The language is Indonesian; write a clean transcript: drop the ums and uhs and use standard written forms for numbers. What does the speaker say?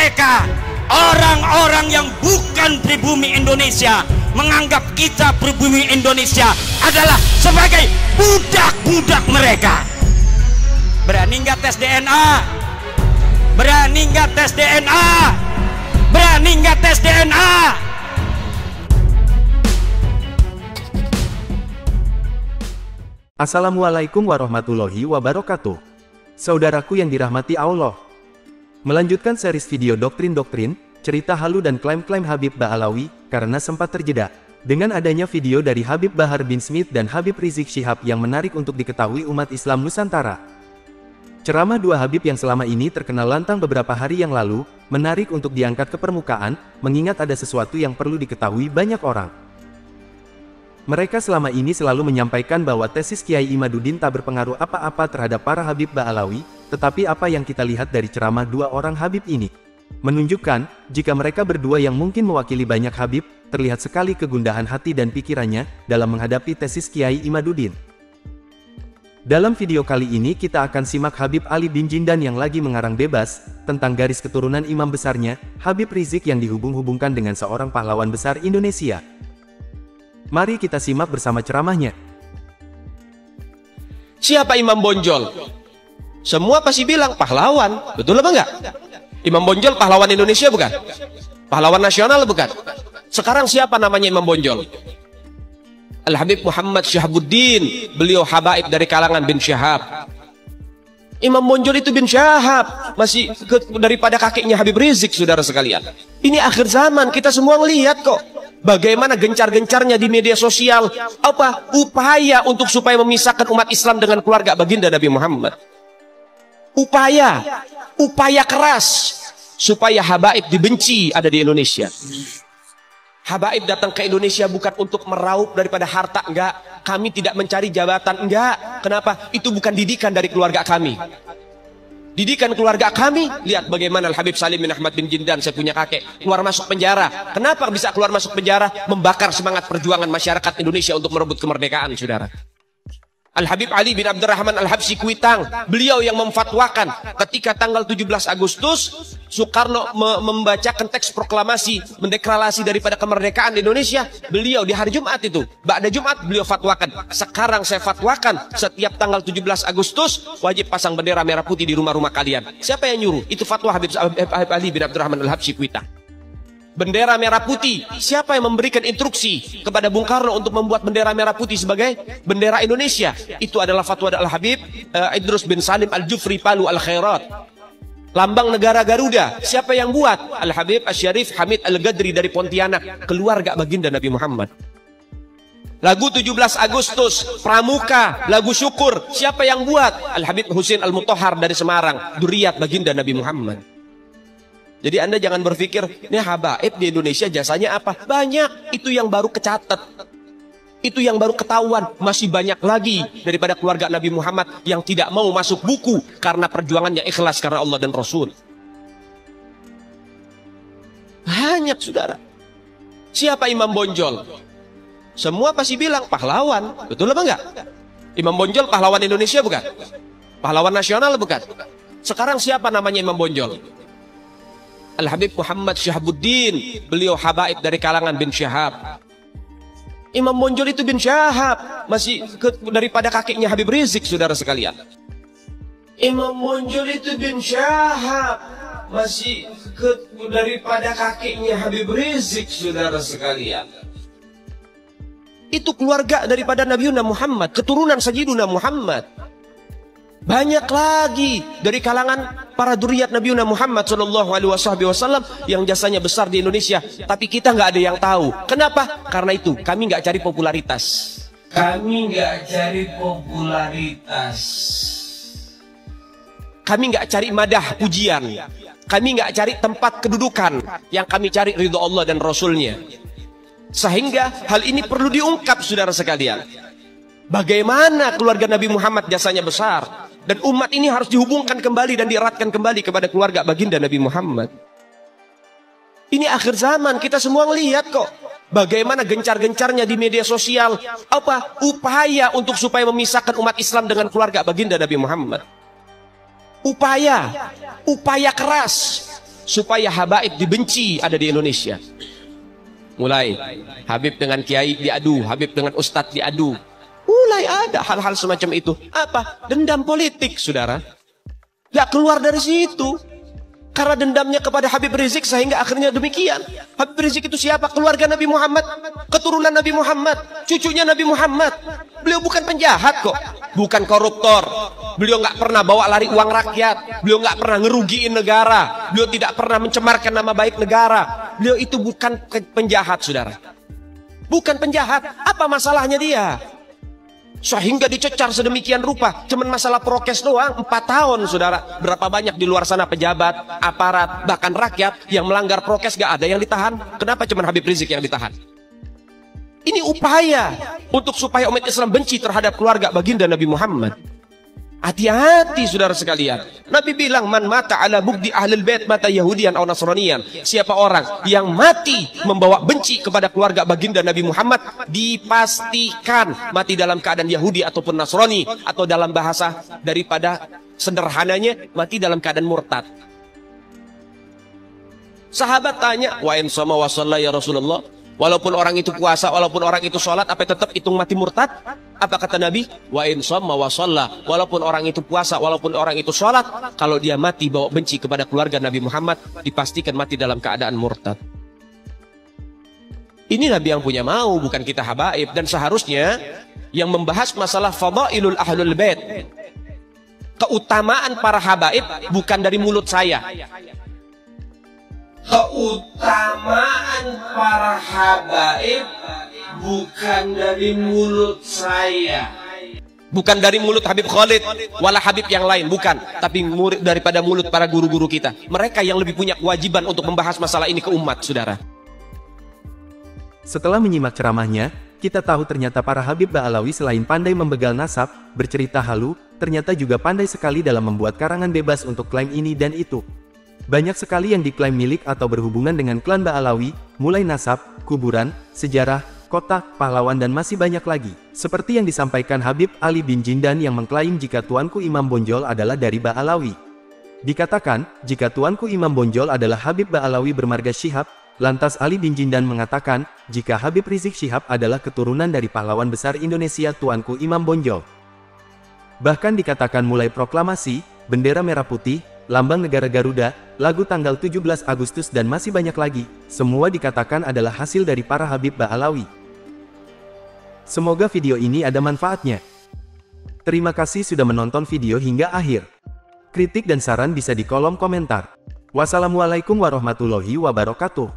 mereka, orang-orang yang bukan pribumi Indonesia, menganggap kita pribumi Indonesia adalah sebagai budak-budak mereka. Berani nggak tes DNA? Berani nggak tes DNA? Berani nggak tes DNA? Assalamualaikum warahmatullahi wabarakatuh. Saudaraku yang dirahmati Allah. Melanjutkan series video doktrin-doktrin, cerita halu dan klaim-klaim Habib Ba'alawi, karena sempat terjeda dengan adanya video dari Habib Bahar bin Smith dan Habib Rizik Syihab yang menarik untuk diketahui umat Islam Nusantara. Ceramah dua Habib yang selama ini terkenal lantang beberapa hari yang lalu, menarik untuk diangkat ke permukaan, mengingat ada sesuatu yang perlu diketahui banyak orang. Mereka selama ini selalu menyampaikan bahwa tesis Kiai Imaduddin tak berpengaruh apa-apa terhadap para Habib Ba'alawi, tetapi apa yang kita lihat dari ceramah dua orang Habib ini menunjukkan, jika mereka berdua yang mungkin mewakili banyak Habib, terlihat sekali kegundahan hati dan pikirannya dalam menghadapi tesis Kiai Imaduddin. Dalam video kali ini kita akan simak Habib Ali bin Jindan yang lagi mengarang bebas tentang garis keturunan imam besarnya, Habib Rizik yang dihubung-hubungkan dengan seorang pahlawan besar Indonesia. Mari kita simak bersama ceramahnya. Siapa Imam Bonjol? Semua pasti bilang pahlawan, betul apa enggak? Imam Bonjol pahlawan Indonesia bukan? Pahlawan nasional bukan? Sekarang siapa namanya Imam Bonjol? Al-Habib Muhammad Syahabuddin, beliau habaib dari kalangan bin Syihab. Imam Bonjol itu bin Syihab, masih daripada kakeknya Habib Rizik, saudara sekalian. Ini akhir zaman, kita semua melihat kok bagaimana gencar-gencarnya di media sosial, apa upaya untuk supaya memisahkan umat Islam dengan keluarga baginda Nabi Muhammad. Upaya keras supaya habaib dibenci ada di Indonesia. Habaib datang ke Indonesia bukan untuk meraup daripada harta, enggak. Kami tidak mencari jabatan, enggak. Kenapa? Itu bukan didikan dari keluarga kami. Didikan keluarga kami, lihat bagaimana Al-Habib Salim bin Ahmad bin Jindan, saya punya kakek, keluar masuk penjara. Kenapa bisa keluar masuk penjara? Membakar semangat perjuangan masyarakat Indonesia untuk merebut kemerdekaan, saudara. Al-Habib Ali bin Abdurrahman Al-Habsyi Kuitang, beliau yang memfatwakan ketika tanggal 17 Agustus Soekarno membacakan teks proklamasi mendeklarasi daripada kemerdekaan Indonesia. Beliau di hari Jumat itu, ba'da Jumat beliau fatwakan, sekarang saya fatwakan setiap tanggal 17 Agustus wajib pasang bendera merah putih di rumah-rumah kalian. Siapa yang nyuruh? Itu fatwa Habib Ali bin Abdurrahman Al-Habsyi Kuitang. Bendera merah putih, siapa yang memberikan instruksi kepada Bung Karno untuk membuat bendera merah putih sebagai bendera Indonesia? Itu adalah fatwa Al-Habib Idrus bin Salim Al-Jufri Palu Al-Khairat. Lambang negara Garuda, siapa yang buat? Al-Habib Asy-Syarif Hamid Al-Gadri dari Pontianak, keluarga baginda Nabi Muhammad. Lagu 17 Agustus, Pramuka, lagu syukur, siapa yang buat? Al-Habib Husain Al-Mutahhar dari Semarang, dzurriyyat baginda Nabi Muhammad. Jadi Anda jangan berpikir, ini habaib di Indonesia jasanya apa? Banyak, itu yang baru kecatat. Itu yang baru ketahuan. Masih banyak lagi daripada keluarga Nabi Muhammad yang tidak mau masuk buku karena perjuangannya ikhlas karena Allah dan Rasul. Banyak, saudara. Siapa Imam Bonjol? Semua pasti bilang pahlawan, betul apa enggak? Imam Bonjol pahlawan Indonesia bukan? Pahlawan nasional bukan? Sekarang siapa namanya Imam Bonjol? Al-Habib Muhammad Syahabuddin, beliau habaib dari kalangan bin Syihab. Imam Bonjol itu bin Syihab, masih daripada kakeknya Habib Rizik, saudara sekalian. Imam Bonjol itu bin Syihab, masih daripada kakeknya Habib Rizik, saudara sekalian. Itu keluarga daripada Nabi Muhammad, keturunan Sayyidina Muhammad. Banyak lagi dari kalangan para dzurriyyat Nabi Muhammad SAW yang jasanya besar di Indonesia, tapi kita nggak ada yang tahu. Kenapa? Karena itu kami nggak cari popularitas. Kami nggak cari popularitas. Kami nggak cari madah pujian. Kami nggak cari tempat kedudukan. Yang kami cari ridho Allah dan Rasulnya. Sehingga hal ini perlu diungkap, saudara sekalian. Bagaimana keluarga Nabi Muhammad jasanya besar. Dan umat ini harus dihubungkan kembali dan dieratkan kembali kepada keluarga baginda Nabi Muhammad. Ini akhir zaman, kita semua melihat kok bagaimana gencar-gencarnya di media sosial, apa upaya untuk supaya memisahkan umat Islam dengan keluarga baginda Nabi Muhammad. Upaya keras supaya habaib dibenci ada di Indonesia. Mulai Habib dengan kiai diadu, Habib dengan ustadz diadu. Mulai ada hal-hal semacam itu. Apa? Dendam politik, saudara. Gak keluar dari situ. Karena dendamnya kepada Habib Rizik sehingga akhirnya demikian. Habib Rizik itu siapa? Keluarga Nabi Muhammad, keturunan Nabi Muhammad, cucunya Nabi Muhammad. Beliau bukan penjahat kok, bukan koruptor. Beliau nggak pernah bawa lari uang rakyat. Beliau nggak pernah ngerugiin negara. Beliau tidak pernah mencemarkan nama baik negara. Beliau itu bukan penjahat, saudara. Bukan penjahat. Apa masalahnya dia? Sehingga dicecar sedemikian rupa. Cuman masalah prokes doang 4 tahun, saudara. Berapa banyak di luar sana pejabat, aparat, bahkan rakyat yang melanggar prokes gak ada yang ditahan. Kenapa cuman Habib Rizik yang ditahan? Ini upaya untuk supaya umat Islam benci terhadap keluarga baginda Nabi Muhammad. Hati-hati, saudara sekalian. Nabi bilang, man mata ala bugdi ahlul bait mata Yahudian atau Nasranian. Siapa orang yang mati membawa benci kepada keluarga baginda Nabi Muhammad, dipastikan mati dalam keadaan Yahudi ataupun Nasrani, atau dalam bahasa daripada sederhananya, mati dalam keadaan murtad. Sahabat tanya, wa in sama wa shalla ya Rasulullah, walaupun orang itu puasa, walaupun orang itu sholat, apa tetap hitung mati murtad? Apa kata Nabi? Wa in shamma wa shalla, walaupun orang itu puasa, walaupun orang itu sholat, kalau dia mati bawa benci kepada keluarga Nabi Muhammad, dipastikan mati dalam keadaan murtad. Ini Nabi yang punya mau, bukan kita habaib. Dan seharusnya yang membahas masalah fadailul ahlul bait, keutamaan para habaib, bukan dari mulut saya. Keutamaan para habaib bukan dari mulut saya, bukan dari mulut Habib Khalid wala Habib yang lain, bukan, tapi daripada mulut para guru-guru kita. Mereka yang lebih punya kewajiban untuk membahas masalah ini ke umat, saudara. Setelah menyimak ceramahnya, kita tahu ternyata para Habib Ba'alawi selain pandai membegal nasab, bercerita halu, ternyata juga pandai sekali dalam membuat karangan bebas untuk klaim ini dan itu. Banyak sekali yang diklaim milik atau berhubungan dengan klan Ba'alawi, mulai nasab, kuburan, sejarah, kota, pahlawan dan masih banyak lagi. Seperti yang disampaikan Habib Ali bin Jindan yang mengklaim jika Tuanku Imam Bonjol adalah dari Ba'alawi. Dikatakan, jika Tuanku Imam Bonjol adalah Habib Ba'alawi bermarga Syihab, lantas Ali bin Jindan mengatakan, jika Habib Rizik Syihab adalah keturunan dari pahlawan besar Indonesia Tuanku Imam Bonjol. Bahkan dikatakan mulai proklamasi, bendera merah putih, lambang negara Garuda, lagu tanggal 17 Agustus dan masih banyak lagi, semua dikatakan adalah hasil dari para Habib Ba'alawi. Semoga video ini ada manfaatnya. Terima kasih sudah menonton video hingga akhir. Kritik dan saran bisa di kolom komentar. Wassalamualaikum warahmatullahi wabarakatuh.